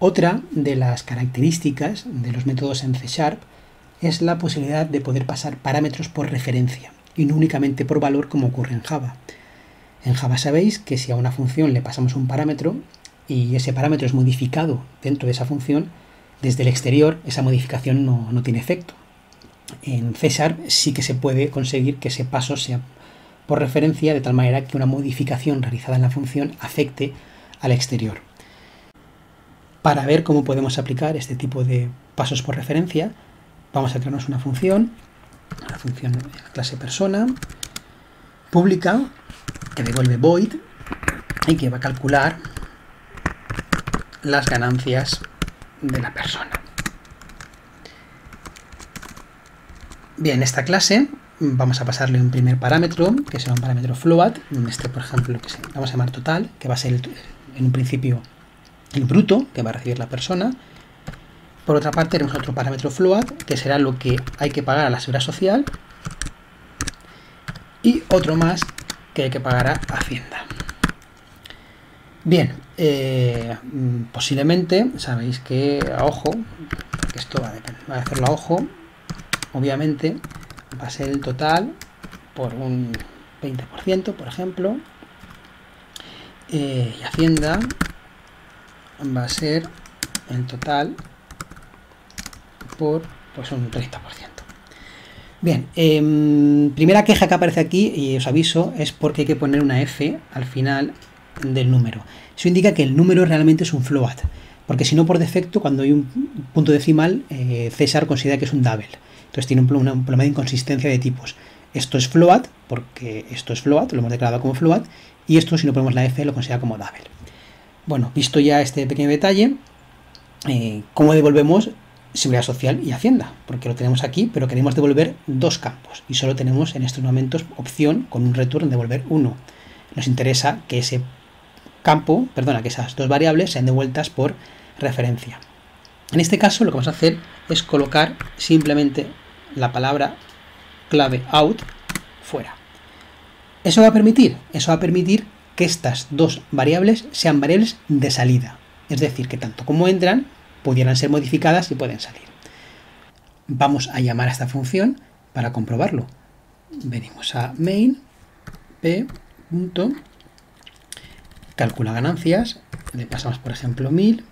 Otra de las características de los métodos en C# es la posibilidad de poder pasar parámetros por referencia y no únicamente por valor como ocurre en Java. En Java sabéis que si a una función le pasamos un parámetro y ese parámetro es modificado dentro de esa función, desde el exterior esa modificación no tiene efecto. En C# sí que se puede conseguir que ese paso sea por referencia de tal manera que una modificación realizada en la función afecte al exterior. Para ver cómo podemos aplicar este tipo de pasos por referencia, vamos a crearnos una función clase persona, pública, que devuelve void y que va a calcular las ganancias de la persona. Bien, esta clase vamos a pasarle un primer parámetro, que será un parámetro float, por ejemplo, que vamos a llamar total, que va a ser en un principio el bruto que va a recibir la persona. Por otra parte, tenemos otro parámetro float, que será lo que hay que pagar a la seguridad social, y otro más que hay que pagar a Hacienda. Bien, posiblemente, sabéis que a ojo, que esto va a hacerlo a ojo, obviamente va a ser el total por un 20%, por ejemplo, y Hacienda va a ser el total por pues un 30%. Bien, primera queja que aparece aquí, y os aviso, es porque hay que poner una F al final del número. Eso indica que el número realmente es un float, porque si no, por defecto, cuando hay un punto decimal, C# considera que es un double. Entonces tiene un problema de inconsistencia de tipos. Esto es float, porque esto es float, lo hemos declarado como float, y esto, si no ponemos la F, lo considera como double. Bueno, visto ya este pequeño detalle, ¿cómo devolvemos Seguridad Social y Hacienda? Porque lo tenemos aquí, pero queremos devolver dos campos, y solo tenemos en estos momentos opción con un return devolver uno. Nos interesa que ese campo, que esas dos variables sean devueltas por referencia. En este caso, lo que vamos a hacer es colocar simplemente la palabra clave out fuera. ¿Eso va a permitir? Eso va a permitir que estas dos variables sean variables de salida. Es decir, que tanto como entran, pudieran ser modificadas y pueden salir. Vamos a llamar a esta función para comprobarlo. Venimos a main, p. calcula ganancias, le pasamos por ejemplo 1000,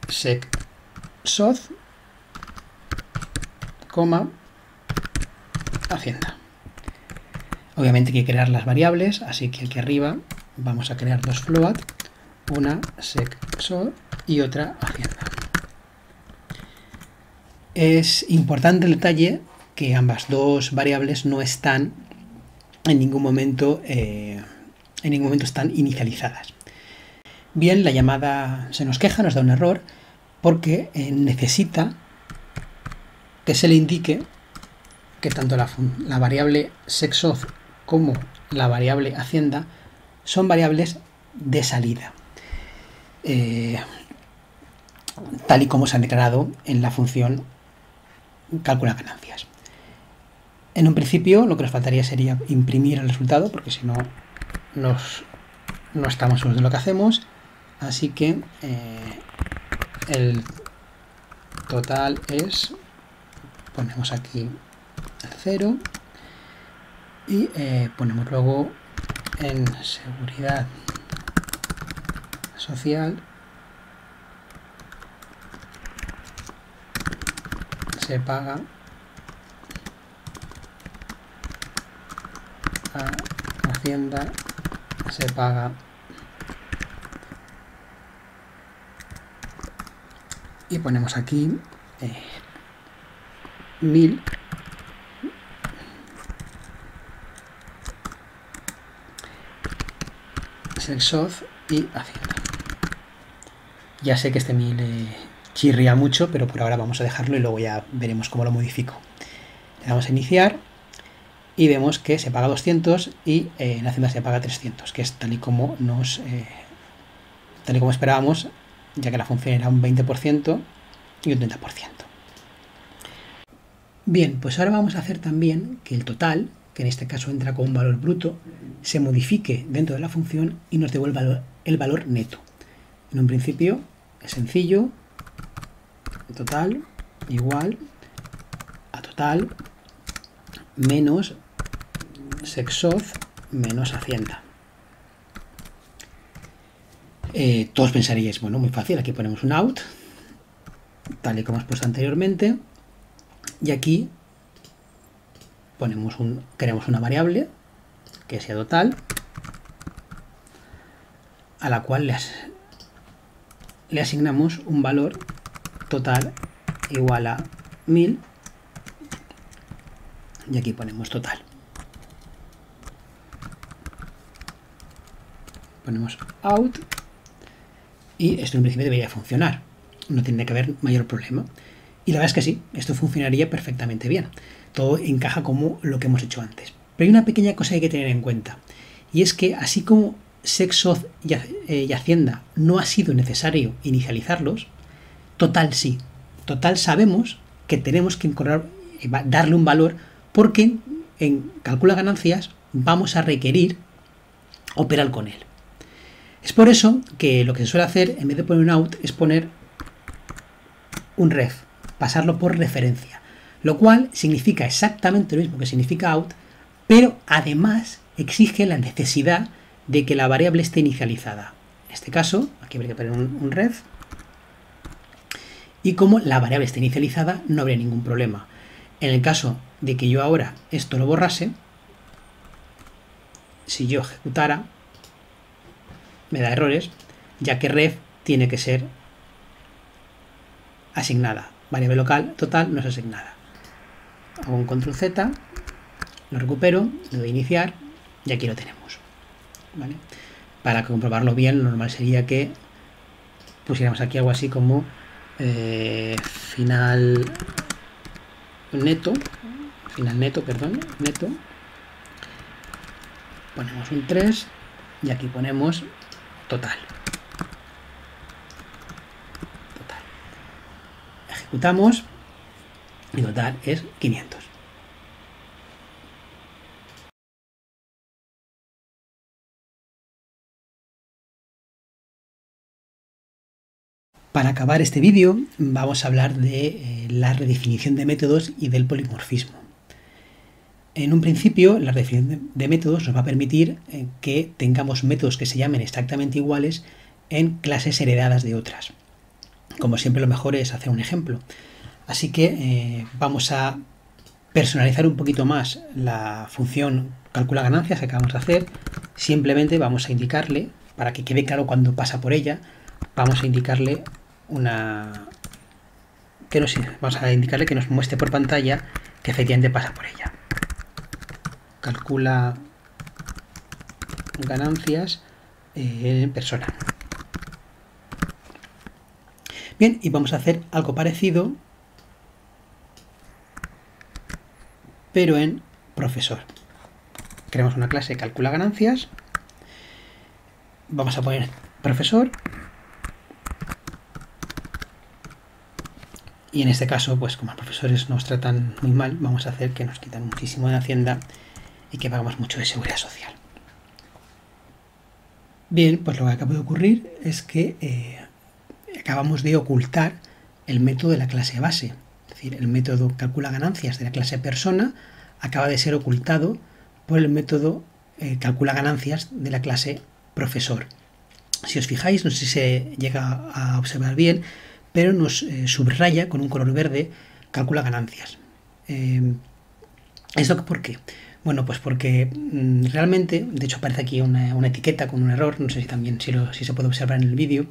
sec soz, Hacienda. Obviamente hay que crear las variables, así que aquí arriba vamos a crear dos float, una sec soz y otra Hacienda. Es importante el detalle que ambas dos variables no están en ningún momento están inicializadas. Bien, la llamada se nos queja, nos da un error, porque necesita que se le indique que tanto la variable sec_soz como la variable Hacienda son variables de salida, tal y como se han declarado en la función calcula ganancias. En un principio lo que nos faltaría sería imprimir el resultado, porque si no, no estamos seguros de lo que hacemos. Así que el total es, ponemos aquí el 0 y ponemos luego en seguridad social se paga a Hacienda, se paga y ponemos aquí 1000 sec_soz y Hacienda. Ya sé que este 1000 chirría mucho, pero por ahora vamos a dejarlo y luego ya veremos cómo lo modifico. Le damos a iniciar y vemos que se paga 200 y en Hacienda se paga 300, que es tal y como esperábamos, ya que la función era un 20% y un 30%. Bien, pues ahora vamos a hacer también que el total que en este caso entra con un valor bruto, se modifique dentro de la función y nos devuelva el valor neto. En un principio es sencillo, total igual a total menos sexoz menos hacienda. Todos pensaríais, bueno, muy fácil, aquí ponemos un out, tal y como hemos puesto anteriormente, y aquí queremos una variable que sea total, a la cual le asignamos un valor total igual a 1000, y aquí ponemos total. Ponemos out y esto en principio debería funcionar, no tiene que haber mayor problema. Y la verdad es que sí, esto funcionaría perfectamente bien. Todo encaja como lo que hemos hecho antes. Pero hay una pequeña cosa que hay que tener en cuenta, y es que así como sexoz y hacienda no ha sido necesario inicializarlos, total sí. Total sabemos que tenemos que darle un valor porque en calcula ganancias vamos a requerir operar con él. Es por eso que lo que se suele hacer, en vez de poner un out, es poner un ref, pasarlo por referencia, lo cual significa exactamente lo mismo que significa out, pero además exige la necesidad de que la variable esté inicializada. En este caso, aquí habría que poner un ref, y como la variable esté inicializada, no habría ningún problema. En el caso de que yo ahora esto lo borrase, si yo ejecutara, me da errores, ya que ref tiene que ser asignada. Variable local total no es asignada. Hago un control Z, lo recupero, le doy a iniciar y aquí lo tenemos. ¿Vale? Para comprobarlo bien, lo normal sería que pusiéramos aquí algo así como final neto, neto. Ponemos un 3 y aquí ponemos total. Ejecutamos y total es 500. Para acabar este vídeo vamos a hablar de la redefinición de métodos y del polimorfismo. En un principio, la redefinición de métodos nos va a permitir que tengamos métodos que se llamen exactamente iguales en clases heredadas de otras. Como siempre, lo mejor es hacer un ejemplo. Así que vamos a personalizar un poquito más la función calcula ganancias que acabamos de hacer. Simplemente vamos a indicarle, para que quede claro cuando pasa por ella, vamos a indicarle vamos a indicarle que nos muestre por pantalla que efectivamente pasa por ella. Calcula ganancias en persona. Bien, y vamos a hacer algo parecido, pero en profesor. Creamos una clase calcula ganancias. Vamos a poner profesor. Y en este caso, pues como los profesores nos tratan muy mal, vamos a hacer que nos quitan muchísimo de Hacienda y que pagamos mucho de seguridad social. Bien, pues lo que acaba de ocurrir es que acabamos de ocultar el método de la clase base. Es decir, el método calcula ganancias de la clase persona acaba de ser ocultado por el método calcula ganancias de la clase profesor. Si os fijáis, no sé si se llega a observar bien, pero nos subraya con un color verde calcula ganancias. ¿Esto por qué? Bueno, pues porque realmente, de hecho aparece aquí una etiqueta con un error, no sé si también si se puede observar en el vídeo,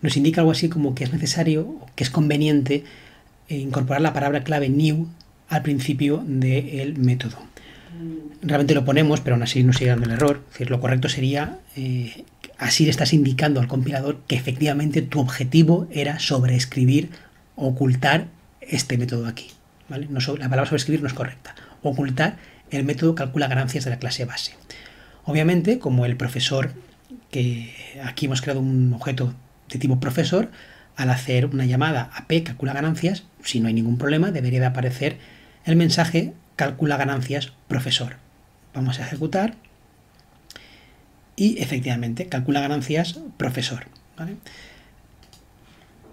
nos indica algo así como que es necesario, que es conveniente incorporar la palabra clave new al principio del método. Realmente lo ponemos, pero aún así nos sigue dando el error. Es decir, lo correcto sería, así le estás indicando al compilador que efectivamente tu objetivo era sobreescribir, ocultar este método aquí. ¿Vale? No, la palabra sobreescribir no es correcta. Ocultar el método calcula ganancias de la clase base. Obviamente, como el profesor, que aquí hemos creado un objeto de tipo profesor, al hacer una llamada a p calcula ganancias, si no hay ningún problema, debería de aparecer el mensaje calcula ganancias profesor. Vamos a ejecutar y efectivamente calcula ganancias profesor, ¿vale?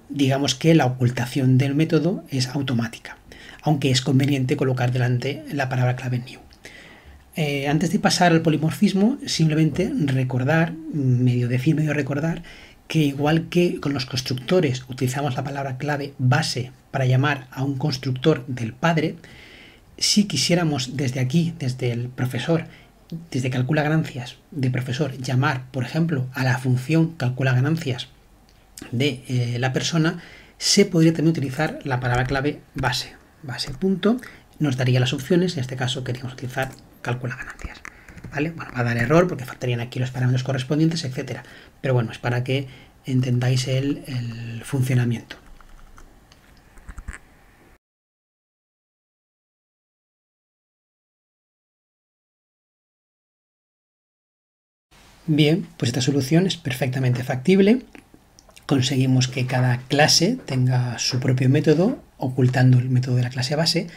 Digamos que la ocultación del método es automática, aunque es conveniente colocar delante la palabra clave new. Antes de pasar al polimorfismo, simplemente recordar, medio decir, medio recordar, que igual que con los constructores utilizamos la palabra clave base para llamar a un constructor del padre, si quisiéramos desde aquí, desde el profesor, desde calcula ganancias de profesor, llamar, por ejemplo, a la función calcula ganancias de la persona, se podría también utilizar la palabra clave base. Base punto, nos daría las opciones, en este caso queríamos utilizar calcula ganancias. ¿Vale? Bueno, va a dar error porque faltarían aquí los parámetros correspondientes, etcétera. Pero bueno, es para que entendáis el funcionamiento. Bien, pues esta solución es perfectamente factible. Conseguimos que cada clase tenga su propio método, ocultando el método de la clase base,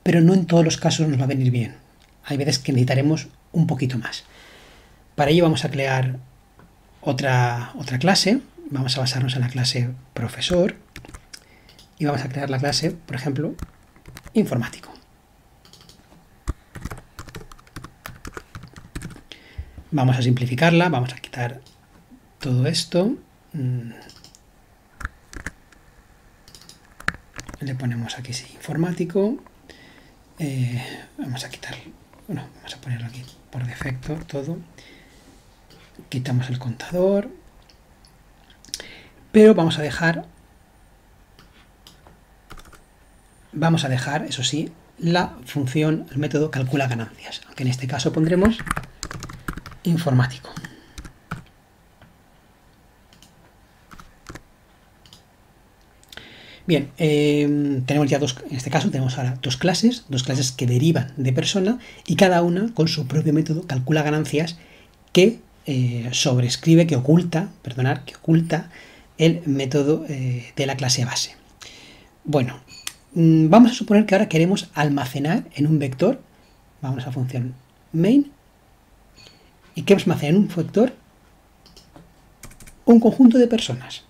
pero no en todos los casos nos va a venir bien. Hay veces que necesitaremos un poquito más. Para ello vamos a crear otra clase. Vamos a basarnos en la clase profesor y vamos a crear la clase, por ejemplo, informático. Vamos a simplificarla, vamos a quitar todo esto. Le ponemos aquí sí, informático. Vamos a quitar, bueno, vamos a ponerlo aquí por defecto todo. Quitamos el contador, pero vamos a dejar, eso sí, la función, el método calcula ganancias, aunque en este caso pondremos informático. Bien, tenemos ya dos, en este caso tenemos ahora dos clases que derivan de persona y cada una con su propio método calcula ganancias que sobrescribe, que oculta el método de la clase base. Bueno, vamos a suponer que ahora queremos almacenar en un vector, vamos a la función main, y queremos almacenar en un vector un conjunto de personas.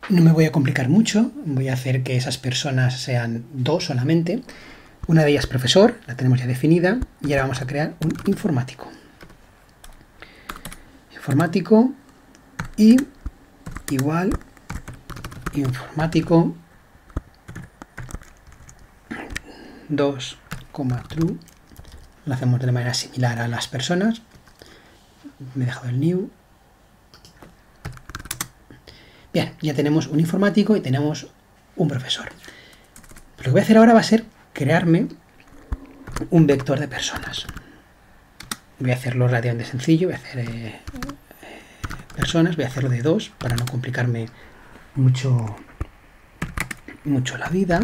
No me voy a complicar mucho, voy a hacer que esas personas sean dos solamente. Una de ellas profesor, la tenemos ya definida, y ahora vamos a crear un informático. Informático y igual informático 2, true. Lo hacemos de manera similar a las personas. Me he dejado el new. Bien, ya tenemos un informático y tenemos un profesor. Lo que voy a hacer ahora va a ser crearme un vector de personas. Voy a hacerlo relativamente sencillo, voy a hacer personas, voy a hacerlo de 2 para no complicarme mucho la vida.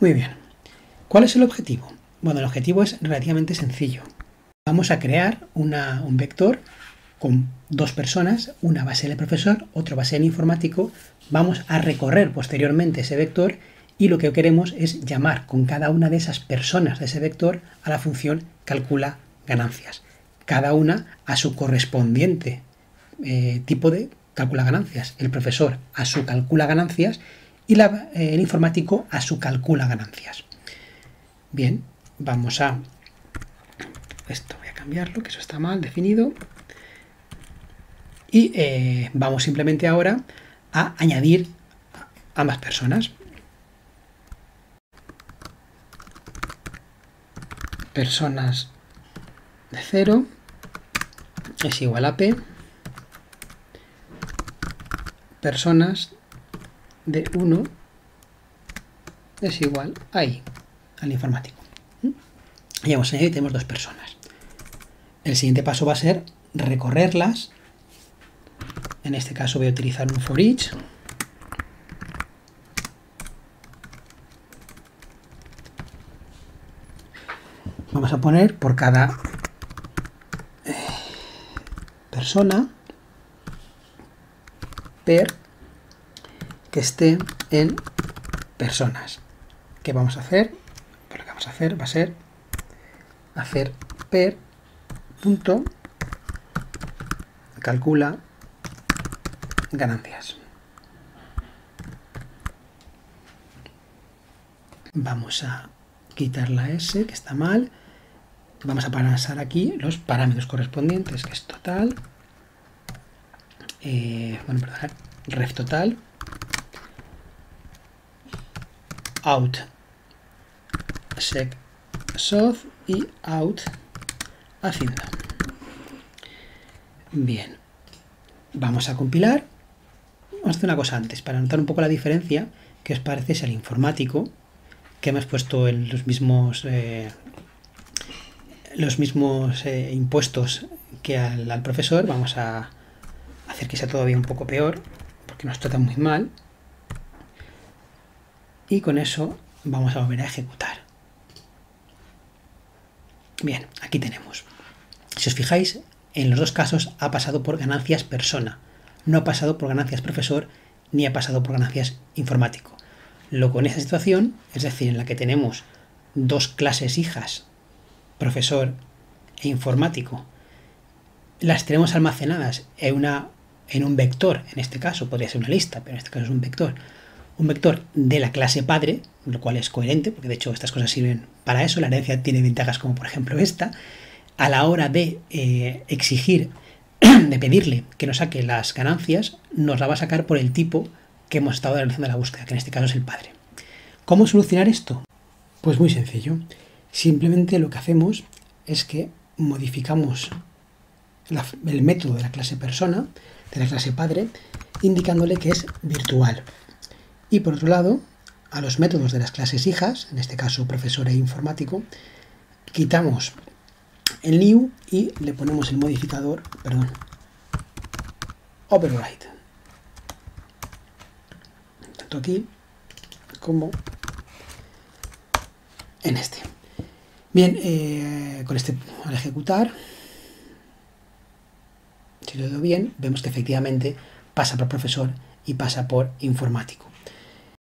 Muy bien. ¿Cuál es el objetivo? Bueno, el objetivo es relativamente sencillo. Vamos a crear un vector con dos personas, una va a ser el profesor, otro va a ser el informático. Vamos a recorrer posteriormente ese vector y lo que queremos es llamar con cada una de esas personas de ese vector a la función calcula ganancias. Cada una a su correspondiente tipo de calcula ganancias. El profesor a su calcula ganancias y el informático a su calcula ganancias. Bien, vamos a... Esto voy a cambiarlo, que eso está mal definido. Y vamos simplemente ahora a añadir ambas personas. Personas de 0 es igual a P. Personas de 1 es igual a I, al informático. Y vamos a añadir, tenemos dos personas. El siguiente paso va a ser recorrerlas. En este caso voy a utilizar un for each. Vamos a poner por cada persona per que esté en personas. ¿Qué vamos a hacer? Pues lo que vamos a hacer va a ser hacer per punto calcula ganancias. Vamos a quitar la S, que está mal. Vamos a pasar aquí los parámetros correspondientes, que es total. Bueno, perdón, ref total. Out sec soth y out hacienda. Bien, vamos a compilar. Vamos a hacer una cosa antes para notar un poco la diferencia. ¿Qué os parece si al informático, que hemos puesto en los mismos impuestos que al profesor, vamos a hacer que sea todavía un poco peor porque nos trata muy mal, y con eso vamos a volver a ejecutar. Bien, aquí tenemos. Si os fijáis, en los dos casos ha pasado por ganancias persona, no ha pasado por ganancias profesor ni ha pasado por ganancias informático. Lo con esta situación, es decir, en la que tenemos dos clases hijas, profesor e informático, las tenemos almacenadas en un vector. En este caso podría ser una lista, pero en este caso es un vector de la clase padre, lo cual es coherente, porque de hecho estas cosas sirven para eso. La herencia tiene ventajas como por ejemplo esta. A la hora de exigir, de pedirle que nos saque las ganancias, nos la va a sacar por el tipo que hemos estado realizando la búsqueda, que en este caso es el padre. ¿Cómo solucionar esto? Pues muy sencillo. Simplemente lo que hacemos es que modificamos el método de la clase persona, de la clase padre, indicándole que es virtual. Y por otro lado, a los métodos de las clases hijas, en este caso profesor e informático, quitamos el new y le ponemos el modificador, override. Tanto aquí como en este. Bien, con este al ejecutar, si lo doy bien, vemos que efectivamente pasa por profesor y pasa por informático.